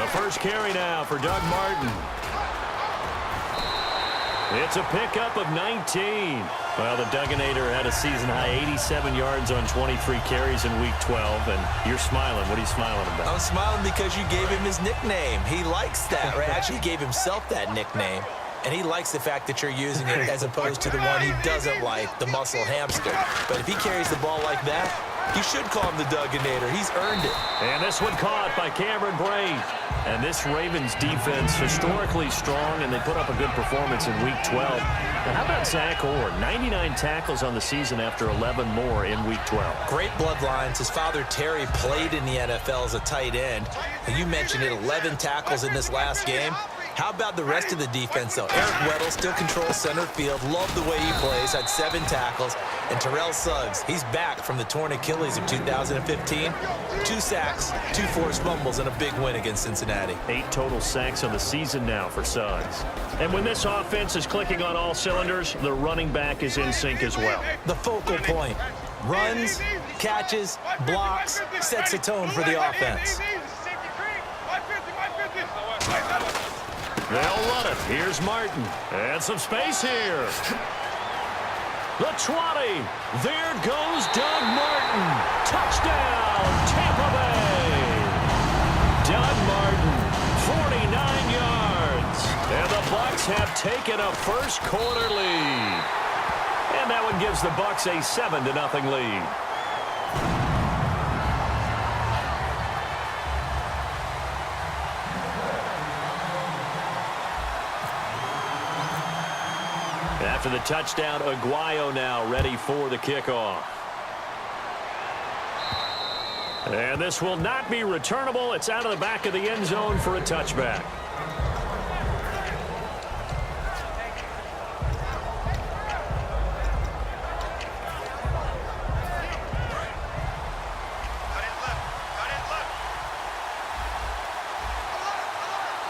first carry now for Doug Martin. It's a pickup of 19. Well, the Dugganator had a season-high 87 yards on 23 carries in Week 12, and you're smiling. What are you smiling about? I'm smiling because you gave him his nickname. He likes that, right? Actually, he gave himself that nickname, and he likes the fact that you're using it as opposed to the one he doesn't like, the muscle hamster. But if he carries the ball like that, you should call him the Dugganator. He's earned it. And this one caught by Cameron Brate. And this Ravens defense, historically strong, and they put up a good performance in Week 12. And how about Zach Orr? 99 tackles on the season after 11 more in Week 12. Great bloodlines. His father, Terry, played in the NFL as a tight end. And you mentioned it, 11 tackles in this last game. How about the rest of the defense, though? Eric Weddle still controls center field. Love the way he plays. Had 7 tackles. And Terrell Suggs, he's back from the torn Achilles of 2015. 2 sacks, 2 forced fumbles, and a big win against Cincinnati. 8 total sacks on the season now for Suggs. And when this offense is clicking on all cylinders, the running back is in sync as well. The focal point. Runs, catches, blocks, sets a tone for the offense. They'll run it. Here's Martin. And some space here. The 20. There goes Doug Martin. Touchdown, Tampa Bay. Doug Martin, 49 yards. And the Bucs have taken a first-quarter lead. And that one gives the Bucs a 7-0 lead. After the touchdown, Aguayo now ready for the kickoff. And this will not be returnable. It's out of the back of the end zone for a touchback.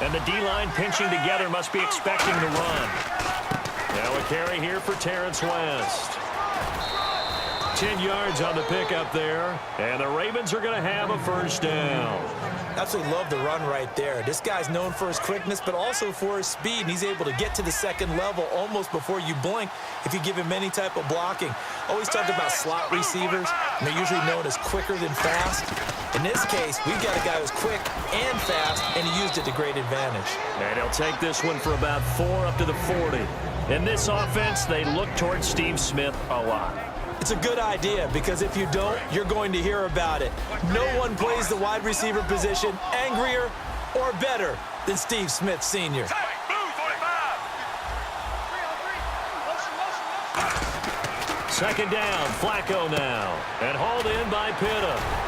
And the D-line pinching together, must be expecting the run. Now a carry here for Terrence West. 10 yards on the pickup there. And the Ravens are going to have a first down. Absolutely love the run right there. This guy's known for his quickness, but also for his speed. And he's able to get to the second level almost before you blink if you give him any type of blocking. Always talked about slot receivers, and they're usually known as quicker than fast. In this case, we've got a guy who's quick and fast, and he used it to great advantage. And he'll take this one for about 4 up to the 40. In this offense, they look towards Steve Smith a lot. It's a good idea because if you don't, you're going to hear about it. No one plays the wide receiver position angrier or better than Steve Smith Sr. Second down, Flacco now. And hauled in by Pitta.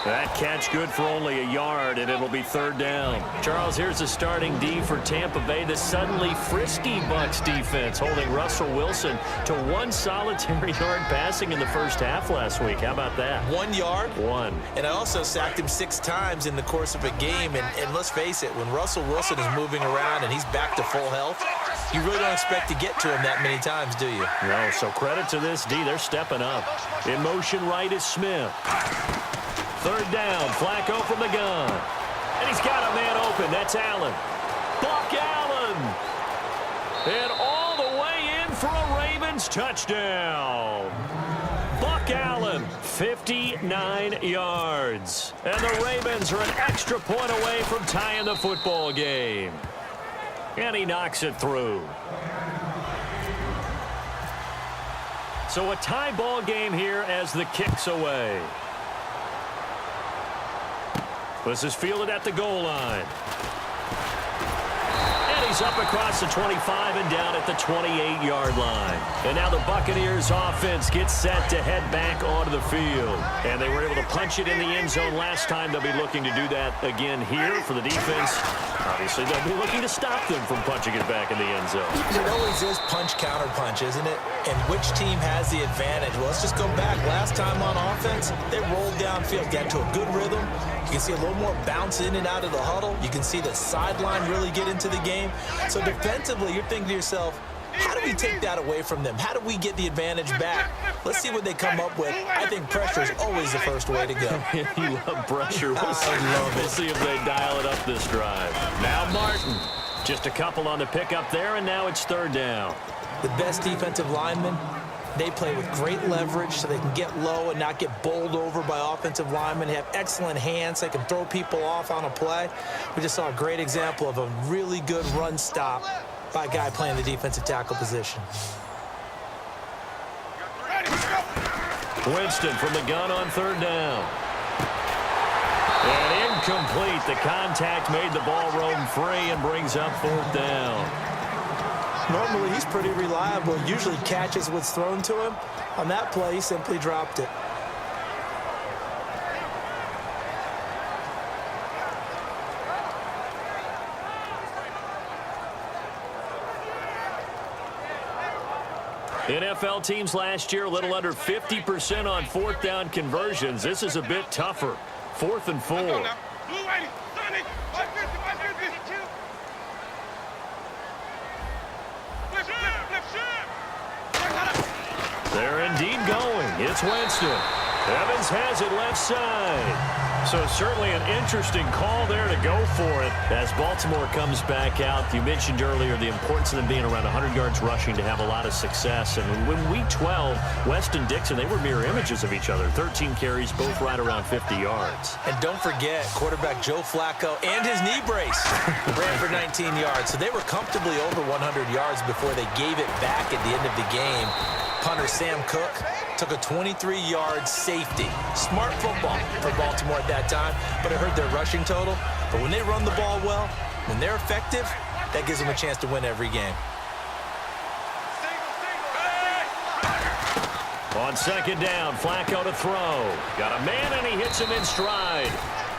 That catch good for only a yard, and it'll be third down. Charles, here's the starting D for Tampa Bay. The suddenly frisky Bucs defense holding Russell Wilson to 1 solitary yard passing in the first half last week. How about that? 1 yard? 1. And I also sacked him 6 times in the course of a game. And let's face it, when Russell Wilson is moving around and he's back to full health, you really don't expect to get to him that many times, do you? No, so credit to this D. They're stepping up. In motion right is Smith. Third down, Flacco from the gun. And he's got a man open. That's Allen. Buck Allen. And all the way in for a Ravens touchdown. Buck Allen, 59 yards. And the Ravens are an extra point away from tying the football game. And he knocks it through. So a tie ball game here as the kick's away. This is fielded at the goal line. And he's up across the 25 and down at the 28-yard line. And now the Buccaneers offense gets set to head back onto the field. And they were able to punch it in the end zone last time. They'll be looking to do that again here for the defense. Obviously, they'll be looking to stop them from punching it back in the end zone. It always is punch-counter-punch, isn't it? And which team has the advantage? Well, let's just go back. Last time on offense, they rolled downfield, got to a good rhythm. You can see a little more bounce in and out of the huddle. You can see the sideline really get into the game. So defensively, you're thinking to yourself, How do we take that away from them? How do we get the advantage back? Let's see what they come up with. I think pressure is always the first way to go. You love pressure. I love it. We'll see if they dial it up this drive. Now Martin. Just a couple on the pickup there, and now it's third down. The best defensive linemen, they play with great leverage so they can get low and not get bowled over by offensive linemen. They have excellent hands. They can throw people off on a play. We just saw a great example of a really good run stop by a guy playing the defensive tackle position. Winston from the gun on third down. And incomplete. The contact made the ball roam free and brings up fourth down. Normally, he's pretty reliable. Usually catches what's thrown to him. On that play, he simply dropped it. NFL teams last year a little under 50% on fourth down conversions. This is a bit tougher. 4th and 4. They're indeed going. It's Winston. Evans has it left side. So certainly an interesting call there to go for it as Baltimore comes back out. You mentioned earlier the importance of them being around 100 yards rushing to have a lot of success. And when week 12, West and Dixon, they were mirror images of each other. 13 carries, both right around 50 yards. And don't forget, quarterback Joe Flacco and his knee brace ran for 19 yards. So they were comfortably over 100 yards before they gave it back at the end of the game. Punter Sam Cook took a 23-yard safety. Smart football for Baltimore at that time, but it hurt their rushing total. But when they run the ball well, when they're effective, that gives them a chance to win every game. On second down, Flacco to throw. Got a man, and he hits him in stride.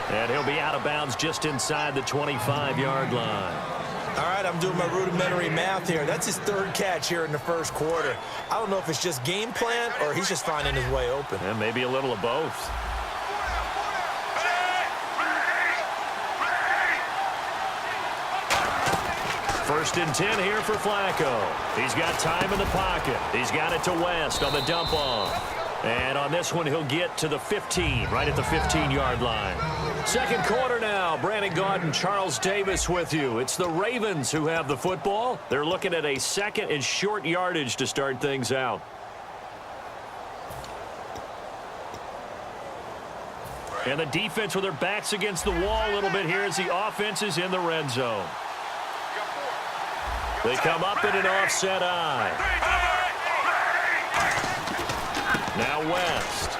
And he'll be out of bounds just inside the 25-yard line. All right, I'm doing my rudimentary math here. That's his third catch here in the first quarter. I don't know if it's just game plan or he's just finding his way open. And maybe a little of both. First and 10 here for Flacco. He's got time in the pocket. He's got it to West on the dump off. And on this one, he'll get to the 15, right at the 15-yard line. Second quarter now. Brandon Gaud and Charles Davis with you. It's the Ravens who have the football. They're looking at a second and short yardage to start things out. And the defense with their backs against the wall a little bit here as the offense is in the red zone. They come up in an offset eye. Now West.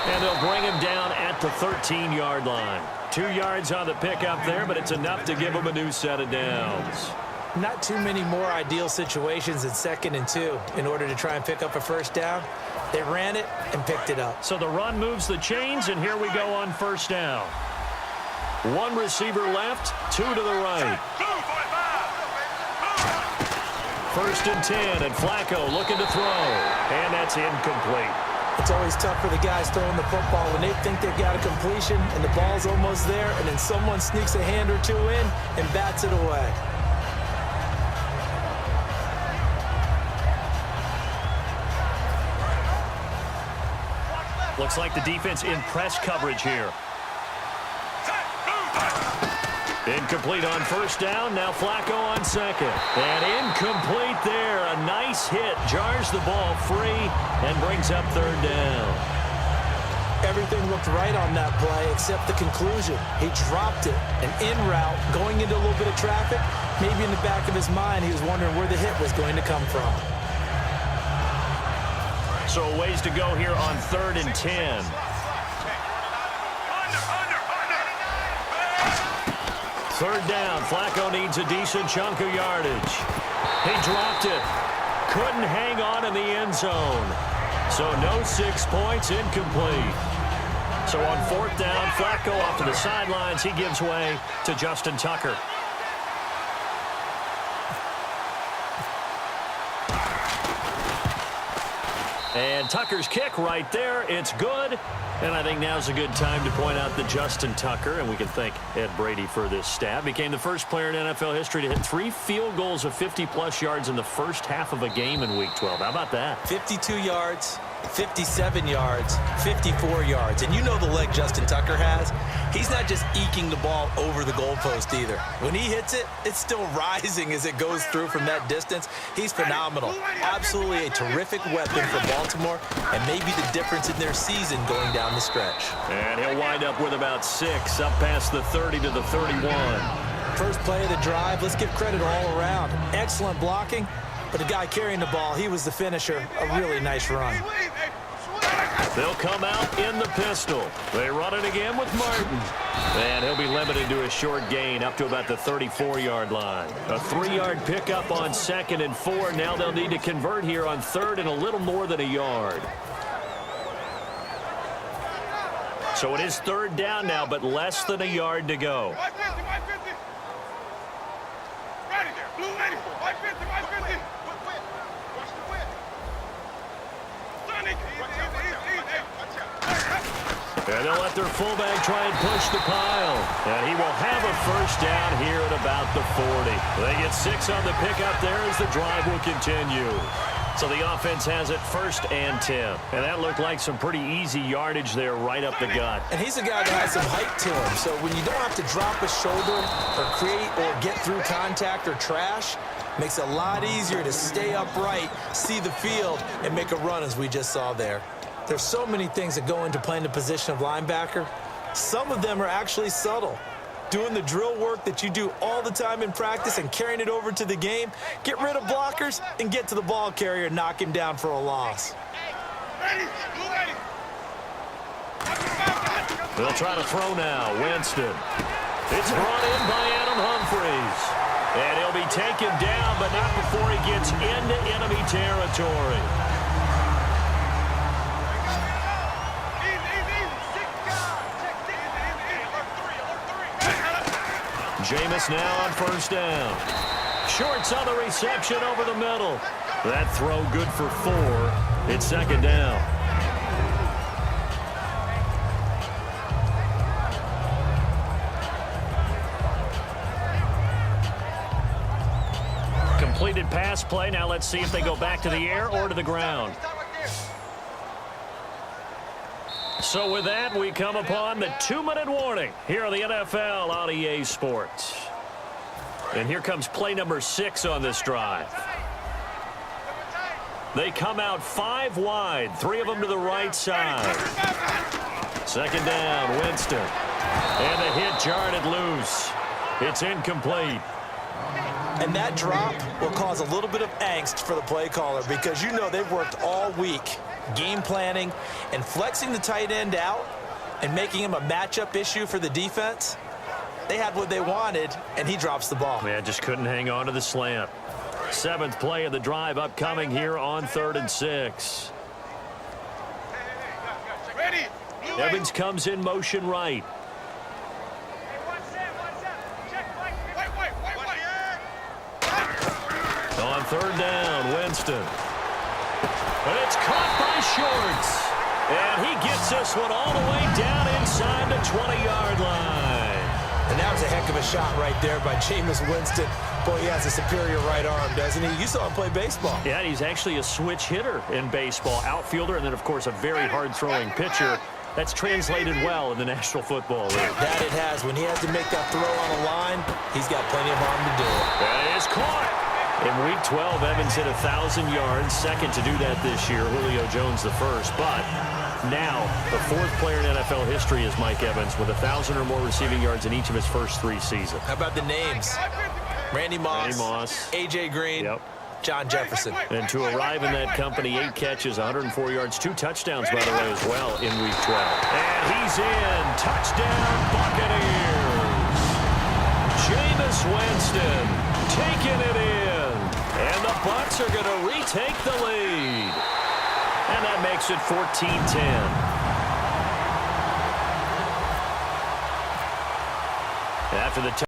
And they'll bring him down at the 13-yard line. 2 yards on the pickup there, but it's enough to give him a new set of downs. Not too many more ideal situations in 2nd and 2 in order to try and pick up a first down. They ran it and picked it up. So the run moves the chains, and here we go on first down. One receiver left, 2 to the right. First and 10, and Flacco looking to throw. And that's incomplete. It's always tough for the guys throwing the football when they think they've got a completion and the ball's almost there, and then someone sneaks a hand or two in and bats it away. Looks like the defense in press coverage here. Incomplete on first down. Now Flacco on second. And incomplete there. A nice hit. Jars the ball free and brings up third down. Everything looked right on that play except the conclusion. He dropped it. An in route going into a little bit of traffic. Maybe in the back of his mind he was wondering where the hit was going to come from. So a ways to go here on 3rd and 10. Third down. Flacco needs a decent chunk of yardage. He dropped it. Couldn't hang on in the end zone. So no 6 points, incomplete. So on 4th down, Flacco off to the sidelines. He gives way to Justin Tucker. And Tucker's kick right there. It's good. And I think now's a good time to point out that Justin Tucker, and we can thank Ed Brady for this stat, became the first player in NFL history to hit 3 field goals of 50-plus yards in the first half of a game in Week 12. How about that? 52 yards, 57 yards, 54 yards. And you know the leg Justin Tucker has. He's not just eking the ball over the goalpost either. When he hits it, it's still rising as it goes through from that distance. He's phenomenal. Absolutely a terrific weapon for Baltimore, and maybe the difference in their season going down the stretch. And he'll wind up with about 6, up past the 30 to the 31. First play of the drive, let's give credit all around. Excellent blocking, but the guy carrying the ball, he was the finisher. A really nice run. They'll come out in the pistol. They run it again with Martin. And he'll be limited to a short gain up to about the 34-yard line. A 3-yard pickup on 2nd and 4. Now they'll need to convert here on 3rd and a little more than a yard. So it is 3rd down now, but less than a yard to go. And they'll let their fullback try and push the pile. And he will have a first down here at about the 40. They get 6 on the pickup there as the drive will continue. So the offense has it 1st and 10. And that looked like some pretty easy yardage there right up the gut. And he's a guy that has some height to him. So when you don't have to drop a shoulder or create or get through contact or trash, makes it a lot easier to stay upright, see the field, and make a run as we just saw there. There's so many things that go into playing the position of linebacker. Some of them are actually subtle. Doing the drill work that you do all the time in practice and carrying it over to the game. Get rid of blockers and get to the ball carrier and knock him down for a loss. They'll try to throw now. Winston. It's brought in by Adam Humphries. And he'll be taken down, but not before he gets into enemy territory. Jameis now on 1st down. Shorts on the reception over the middle. That throw good for 4. It's 2nd down. Completed pass play. Now let's see if they go back to the air or to the ground. So with that, we come upon the 2-minute warning here on the NFL on EA Sports. And here comes play number 6 on this drive. They come out 5 wide, 3 of them to the right side. 2nd down, Winston. And the hit jarred it loose. It's incomplete. And that drop will cause a little bit of angst for the play caller because you know they've worked all week game planning and flexing the tight end out and making him a matchup issue for the defense. They had what they wanted, and he drops the ball. Yeah, just couldn't hang on to the slant. 7th play of the drive upcoming here on 3rd and 6. Evans comes in motion right. On 3rd down, Winston. And it's caught by Shorts. And he gets this one all the way down inside the 20-yard line. And that was a heck of a shot right there by Jameis Winston. Boy, he has a superior right arm, doesn't he? You saw him play baseball. Yeah, he's actually a switch hitter in baseball. Outfielder, and then, of course, a very hard-throwing pitcher. That's translated well in the National Football League. That it has. When he has to make that throw on a line, he's got plenty of arm to do it. That is caught. In Week 12, Evans hit 1,000 yards, 2nd to do that this year. Julio Jones the 1st. But now, the 4th player in NFL history is Mike Evans with 1,000 or more receiving yards in each of his first 3 seasons. How about the names? Randy Moss, A.J. Green, yep. John Jefferson. And to arrive in that company, 8 catches, 104 yards, 2 touchdowns, by the way, as well in Week 12. And he's in. Touchdown, Buccaneers. Jameis Winston taking it in. And the Bucs are going to retake the lead. And that makes it 14-10. After the